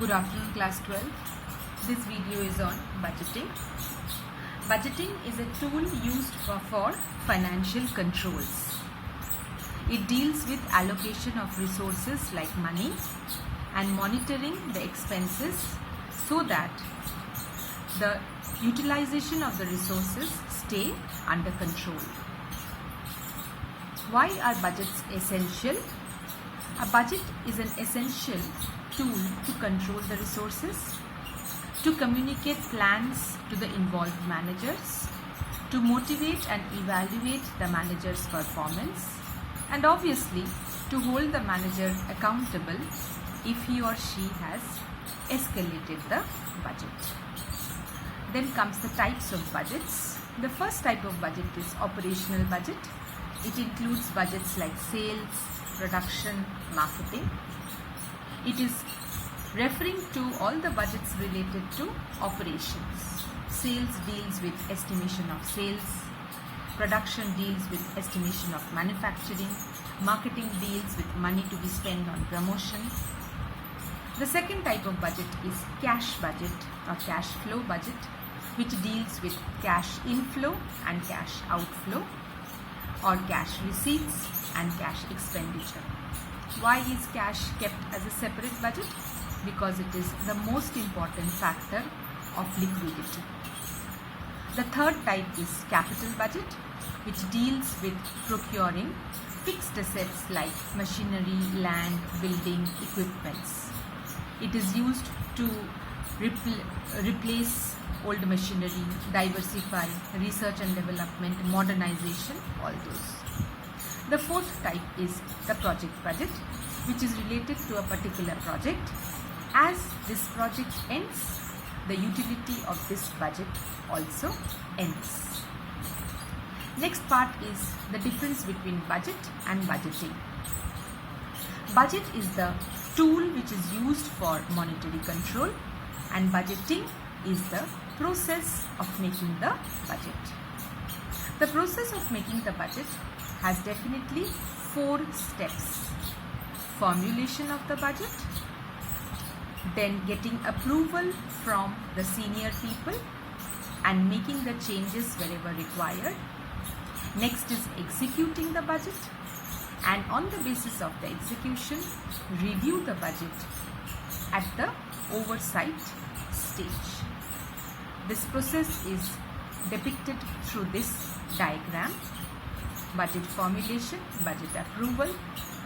Good afternoon, class 12. This video is on budgeting. Budgeting is a tool used for financial controls. It deals with allocation of resources like money and monitoring the expenses so that the utilization of the resources stay under control. Why are budgets essential? A budget is an essential tool to control the resources, to communicate plans to the involved managers, to motivate and evaluate the manager's performance, and obviously to hold the manager accountable if he or she has escalated the budget. Then comes the types of budgets. The first type of budget is operational budget. It includes budgets like sales, production, marketing. It is referring to all the budgets related to operations. Sales deals with estimation of sales. Production deals with estimation of manufacturing. Marketing deals with money to be spent on promotion. The second type of budget is cash budget or cash flow budget, which deals with cash inflow and cash outflow, or cash receipts and cash expenditure. Why is cash kept as a separate budget? Because it is the most important factor of liquidity. The third type is capital budget, which deals with procuring fixed assets like machinery, land, building, equipments. It is used to replace old machinery, diversify, research and development, modernization, all those. The fourth type is the project budget, which is related to a particular project. As this project ends, the utility of this budget also ends. Next part is the difference between budget and budgeting. Budget is the tool which is used for monetary control, and budgeting is the process of making the budget. The process of making the budget has definitely 4 steps. Formulation of the budget, then getting approval from the senior people and making the changes wherever required. Next is executing the budget, and on the basis of the execution, review the budget at the oversight stage. This process is depicted through this diagram: budget formulation, budget approval,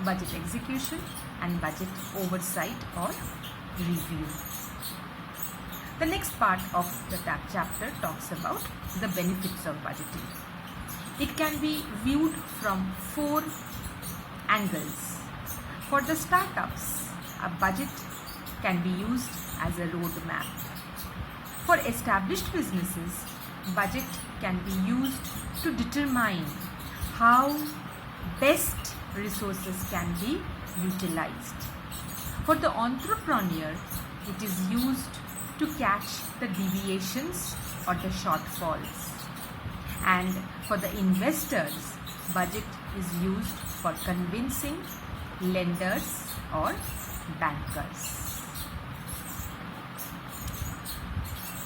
budget execution, and budget oversight or review. The next part of the chapter talks about the benefits of budgeting. It can be viewed from 4 angles. For the startups, a budget can be used as a roadmap. For established businesses, budget can be used to determine how best resources can be utilized. For the entrepreneur, it is used to catch the deviations or the shortfalls. And for the investors, budget is used for convincing lenders or bankers.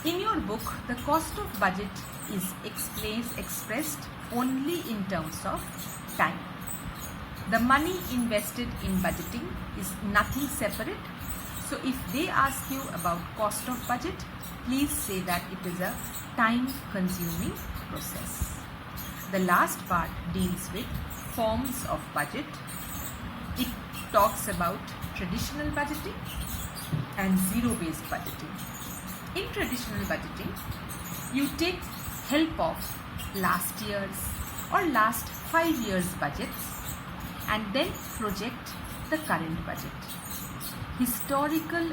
In your book, the cost of budget is expressed only in terms of time. The money invested in budgeting is nothing separate. So if they ask you about cost of budget, please say that it is a time-consuming process. The last part deals with forms of budget. It talks about traditional budgeting and zero-based budgeting. In traditional budgeting, you take help of last year's or last 5 years' budgets and then project the current budget. Historical